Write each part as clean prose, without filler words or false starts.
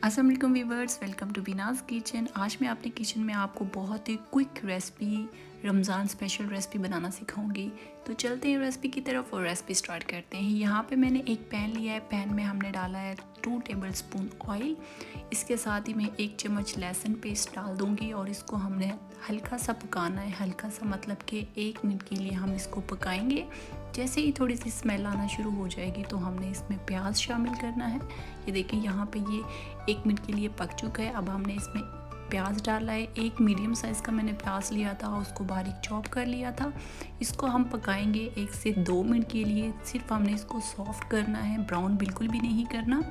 अस्सलाम वालेकुम viewers, welcome to Beena's kitchen. आज मैं अपने किचन में आपको बहुत ही quick recipe, Ramzan special recipe बनाना सिखाऊंगी। तो चलते हैं रेसिपी की तरफ और रेसिपी स्टार्ट करते हैं। यहाँ पे मैंने एक पैन लिया है, पैन में हमने डाला है 2 टेबलस्पून ऑयल। इसके साथ ही मैं 1 चम्मच लहसुन पेस्ट डाल दूँगी और इसको हमने हल्का सा पकाना है। हल्का सा मतलब कि 1 मिनट के लिए हम इसको पकाएंगे। जैसे ही थोड़ी सी स्मेल आना शुरू हो जाएगी तो हमने इसमें प्याज शामिल करना है। ये देखिए यहाँ पे ये 1 मिनट के लिए पक चुका है। अब हमने इसमें प्याज डाला है। एक मीडियम साइज़ का मैंने प्याज लिया था, उसको बारीक चॉप कर लिया था। इसको हम पकाएंगे 1 से 2 मिनट के लिए। सिर्फ हमने इसको सॉफ्ट करना है, ब्राउन बिल्कुल भी नहीं करना।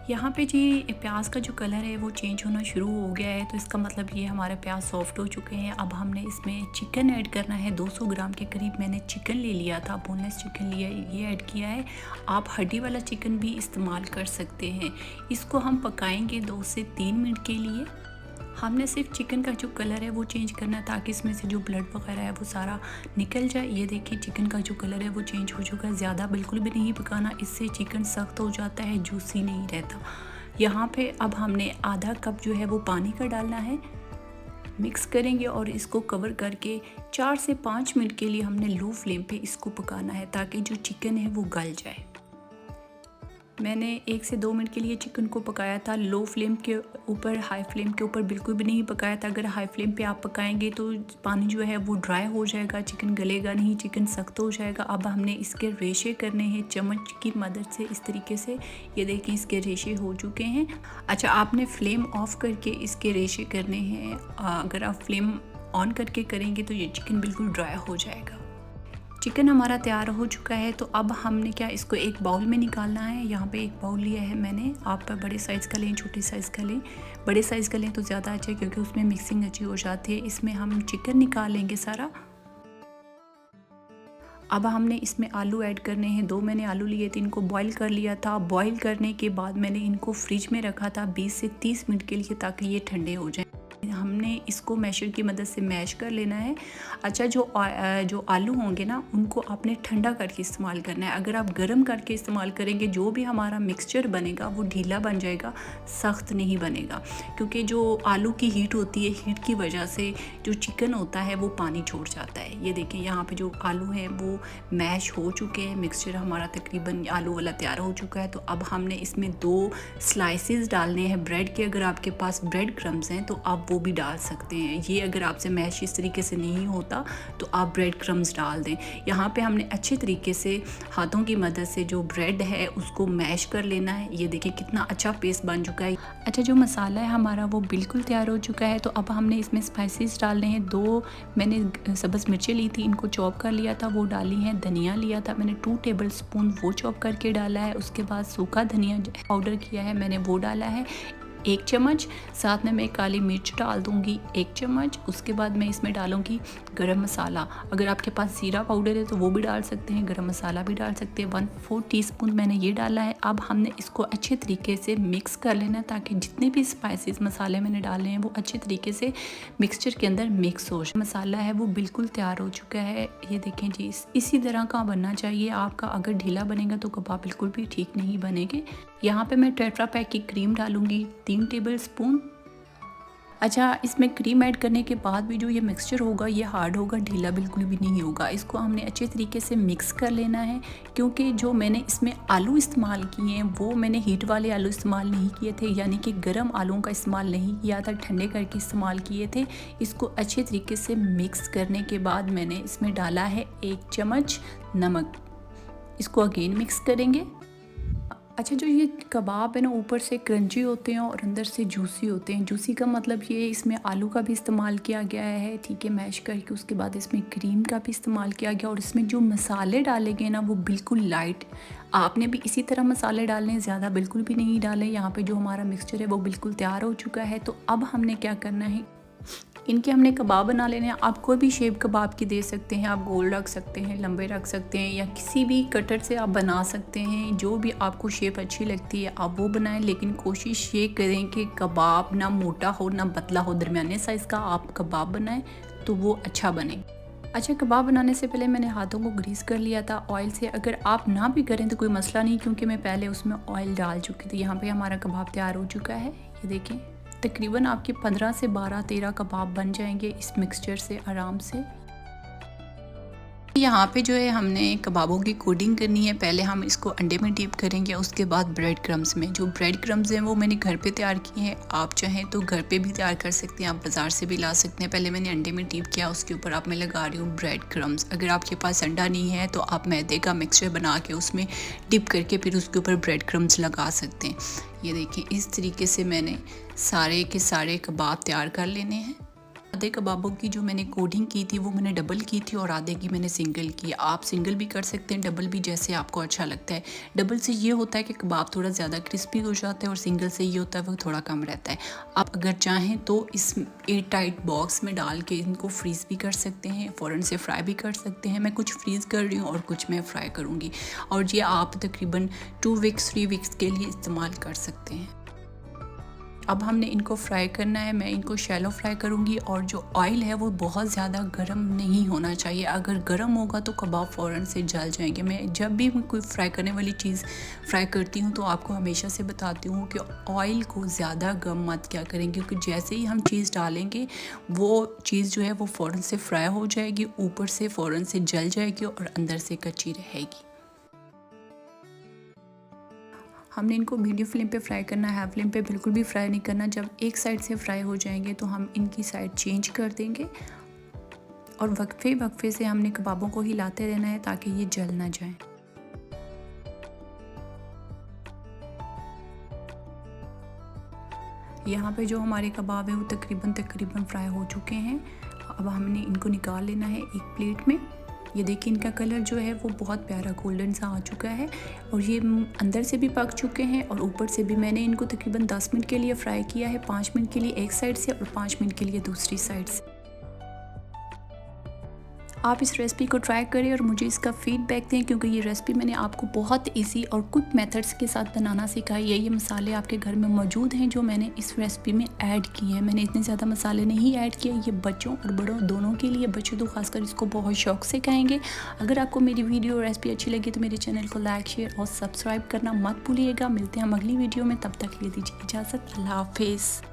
यहाँ पे जी प्याज का जो कलर है वो चेंज होना शुरू हो गया है, तो इसका मतलब ये हमारे प्याज सॉफ्ट हो चुके हैं। अब हमने इसमें चिकन ऐड करना है। 200 ग्राम के करीब मैंने चिकन ले लिया था, बोनलेस चिकन लिया, ये ऐड किया है। आप हड्डी वाला चिकन भी इस्तेमाल कर सकते हैं। इसको हम पकाएंगे 2 से 3 मिनट के लिए। हमने सिर्फ चिकन का जो कलर है वो चेंज करना है ताकि इसमें से जो ब्लड वगैरह है वो सारा निकल जाए। ये देखिए चिकन का जो कलर है वो चेंज हो चुका है। ज़्यादा बिल्कुल भी नहीं पकाना, इससे चिकन सख्त हो जाता है, जूसी नहीं रहता। यहाँ पे अब हमने आधा कप जो है वो पानी का डालना है। मिक्स करेंगे और इसको कवर करके 4 से 5 मिनट के लिए हमने लो फ्लेम पे इसको पकाना है ताकि जो चिकन है वो गल जाए। मैंने 1 से 2 मिनट के लिए चिकन को पकाया था, लो फ्लेम के ऊपर, हाई फ्लेम के ऊपर बिल्कुल भी नहीं पकाया था। अगर हाई फ्लेम पे आप पकाएंगे तो पानी जो है वो ड्राई हो जाएगा, चिकन गलेगा नहीं, चिकन सख्त हो जाएगा। अब हमने इसके रेशे करने हैं चम्मच की मदद से, इस तरीके से। ये देखिए इसके रेशे हो चुके हैं। अच्छा, आपने फ्लेम ऑफ करके इसके रेशे करने हैं। अगर आप फ्लेम ऑन करके करेंगे तो ये चिकन बिल्कुल ड्राई हो जाएगा। चिकन हमारा तैयार हो चुका है, तो अब हमने क्या इसको एक बाउल में निकालना है। यहाँ पे एक बाउल लिया है मैंने। आप बड़े साइज़ का लें, छोटे साइज़ का लें। बड़े साइज़ का लें तो ज़्यादा अच्छा है क्योंकि उसमें मिक्सिंग अच्छी हो जाती है। इसमें हम चिकन निकाल लेंगे सारा। अब हमने इसमें आलू ऐड करने हैं। 2 मैंने आलू लिए थे, इनको बॉईल कर लिया था। बॉईल करने के बाद मैंने इनको फ्रिज में रखा था 20 से 30 मिनट के लिए ताकि ये ठंडे हो जाएं। हमने इसको मैशर की मदद से मैश कर लेना है। अच्छा, जो आलू होंगे ना उनको आपने ठंडा करके इस्तेमाल करना है। अगर आप गर्म करके इस्तेमाल करेंगे जो भी हमारा मिक्सचर बनेगा वो ढीला बन जाएगा, सख्त नहीं बनेगा। क्योंकि जो आलू की हीट होती है, हीट की वजह से जो चिकन होता है वो पानी छोड़ जाता है। ये देखिए यहाँ पे जो आलू हैं वो मैश हो चुके हैं। मिक्सचर हमारा तकरीबन आलू वाला तैयार हो चुका है। तो अब हमने इसमें 2 स्लाइसेस डालने हैं ब्रेड के। अगर आपके पास ब्रेड क्रम्स हैं तो आप वो भी डाल सकते हैं। ये अगर आपसे मैश इस तरीके से नहीं होता तो आप ब्रेड क्रम्स डाल दें। यहाँ पे हमने अच्छे तरीके से हाथों की मदद से जो ब्रेड है उसको मैश कर लेना है। ये देखिए कितना अच्छा पेस्ट बन चुका है। अच्छा, जो मसाला है हमारा वो बिल्कुल तैयार हो चुका है। तो अब हमने इसमें स्पाइसेस डालने हैं। 2 मैंने सब्ज़ मिर्चें ली थी, इनको चॉप कर लिया था, वो डाली हैं। धनिया लिया था मैंने 2 टेबलस्पून, वो चॉप करके डाला है। उसके बाद सूखा धनिया पाउडर किया है मैंने, वो डाला है 1 चम्मच। साथ में मैं काली मिर्च डाल दूँगी 1 चम्मच। उसके बाद मैं इसमें डालूँगी गरम मसाला। अगर आपके पास ज़ीरा पाउडर है तो वो भी डाल सकते हैं, गरम मसाला भी डाल सकते हैं। 1/4 टीस्पून मैंने ये डाला है। अब हमने इसको अच्छे तरीके से मिक्स कर लेना है ताकि जितने भी स्पाइसेस मसाले मैंने डाले हैं वो अच्छे तरीके से मिक्सचर के अंदर मिक्स हो जाए। मसाला है वो बिल्कुल तैयार हो चुका है। ये देखें जी, इसी तरह का बनना चाहिए आपका। अगर ढीला बनेगा तो कबाब बिल्कुल भी ठीक नहीं बनेंगे। यहाँ पे मैं टेट्रा पैक की क्रीम डालूँगी 3 टेबलस्पून। अच्छा, इसमें क्रीम ऐड करने के बाद भी जो ये मिक्सचर होगा ये हार्ड होगा, ढीला बिल्कुल भी नहीं होगा। इसको हमने अच्छे तरीके से मिक्स कर लेना है। क्योंकि जो मैंने इसमें आलू इस्तेमाल किए हैं वो मैंने हीट वाले आलू इस्तेमाल नहीं किए थे, यानी कि गर्म आलूओं का इस्तेमाल नहीं किया था, ठंडे करके इस्तेमाल किए थे। इसको अच्छे तरीके से मिक्स करने के बाद मैंने इसमें डाला है 1 चम्मच नमक। इसको अगेन मिक्स करेंगे। अच्छा, जो ये कबाब है ना ऊपर से क्रंची होते हैं और अंदर से जूसी होते हैं। जूसी का मतलब ये इसमें आलू का भी इस्तेमाल किया गया है, ठीक है, मैश करके। उसके बाद इसमें क्रीम का भी इस्तेमाल किया गया और इसमें जो मसाले डाले गए ना वो बिल्कुल लाइट। आपने भी इसी तरह मसाले डालने, ज़्यादा बिल्कुल भी नहीं डाले। यहाँ पे जो हमारा मिक्सचर है वो बिल्कुल तैयार हो चुका है। तो अब हमने क्या करना है, इनके हमने कबाब बना लेने हैं। आप कोई भी शेप कबाब की दे सकते हैं, आप गोल रख सकते हैं, लंबे रख सकते हैं, या किसी भी कटर से आप बना सकते हैं। जो भी आपको शेप अच्छी लगती है आप वो बनाएं, लेकिन कोशिश ये करें कि कबाब ना मोटा हो ना पतला हो, दरमियाने साइज़ का आप कबाब बनाएं तो वो अच्छा बने। अच्छा, कबाब बनाने से पहले मैंने हाथों को ग्रीस कर लिया था ऑयल से। अगर आप ना भी करें तो कोई मसला नहीं, क्योंकि मैं पहले उसमें ऑयल डाल चुकी थी। यहाँ पे हमारा कबाब तैयार हो चुका है, ये देखें। तकरीबन आपके 15 से 12-13 कबाब बन जाएंगे इस मिक्सचर से आराम से। यहाँ पे जो है हमने कबाबों की कोटिंग करनी है। पहले हम इसको अंडे में डिप करेंगे, उसके बाद ब्रेड क्रम्स में। जो ब्रेड क्रम्स हैं वो मैंने घर पे तैयार किए हैं, आप चाहें तो घर पे भी तैयार कर सकते हैं, आप बाज़ार से भी ला सकते हैं। पहले मैंने अंडे में डिप किया, उसके ऊपर आप मैं लगा रही हूँ ब्रेड क्रम्स। अगर आपके पास अंडा नहीं है तो आप मैदे का मिक्सचर बना के उसमें डिप करके फिर उसके ऊपर ब्रेड क्रम्स लगा सकते हैं। ये देखें, इस तरीके से मैंने सारे के सारे कबाब तैयार कर लेने हैं। आधे कबाबों की जो मैंने कोटिंग की थी वो मैंने डबल की थी और आधे की मैंने सिंगल की। आप सिंगल भी कर सकते हैं, डबल भी, जैसे आपको अच्छा लगता है। डबल से ये होता है कि कबाब थोड़ा ज़्यादा क्रिस्पी हो जाता है और सिंगल से ये होता है वो थोड़ा कम रहता है। आप अगर चाहें तो इस एयर टाइट बॉक्स में डाल के इनको फ्रीज़ भी कर सकते हैं, फ़ौरन से फ्राई भी कर सकते हैं। मैं कुछ फ्रीज़ कर रही हूँ और कुछ मैं फ्राई करूँगी, और ये आप तकरीबन 2 वीक्स 3 वीक्स के लिए इस्तेमाल कर सकते हैं। अब हमने इनको फ्राई करना है। मैं इनको शैलो फ्राई करूँगी, और जो ऑयल है वो बहुत ज़्यादा गर्म नहीं होना चाहिए। अगर गर्म होगा तो कबाब फ़ौरन से जल जाएंगे। मैं जब भी कोई फ्राई करने वाली चीज़ फ्राई करती हूँ तो आपको हमेशा से बताती हूँ कि ऑयल को ज़्यादा गर्म मत क्या करें, क्योंकि जैसे ही हम चीज़ डालेंगे वो चीज़ जो है वो फ़ौरन से फ्राई हो जाएगी, ऊपर से फ़ौरन से जल जाएगी और अंदर से कच्ची रहेगी। हमने इनको मीडियम फ्लेम पे फ्राई करना है, हाई फ्लेम पे बिल्कुल भी फ्राई नहीं करना। जब एक साइड से फ्राई हो जाएंगे तो हम इनकी साइड चेंज कर देंगे, और वक्फे वक्फे से हमने कबाबों को हिलाते रहना है ताकि ये जल ना जाए। यहाँ पे जो हमारे कबाब है वो तकरीबन फ्राई हो चुके हैं। अब हमने इनको निकाल लेना है एक प्लेट में। ये देखिए, इनका कलर जो है वो बहुत प्यारा गोल्डन सा आ चुका है, और ये अंदर से भी पक चुके हैं और ऊपर से भी। मैंने इनको तकरीबन 10 मिनट के लिए फ्राई किया है, 5 मिनट के लिए एक साइड से और 5 मिनट के लिए दूसरी साइड से। आप इस रेसिपी को ट्राई करें और मुझे इसका फीडबैक दें, क्योंकि ये रेसिपी मैंने आपको बहुत इजी और क्विक मेथड्स के साथ बनाना सिखाई है। ये मसाले आपके घर में मौजूद हैं जो मैंने इस रेसिपी में ऐड किए हैं। मैंने इतने ज़्यादा मसाले नहीं ऐड किए। ये बच्चों और बड़ों दोनों के लिए, बच्चे तो खासकर इसको बहुत शौक से खाएंगे। अगर आपको मेरी वीडियो और रेसिपी अच्छी लगी तो मेरे चैनल को लाइक, शेयर और सब्सक्राइब करना मत भूलिएगा। मिलते हैं हम अगली वीडियो में, तब तक ले दीजिए इजाज़त। अल्लाह हाफिज़।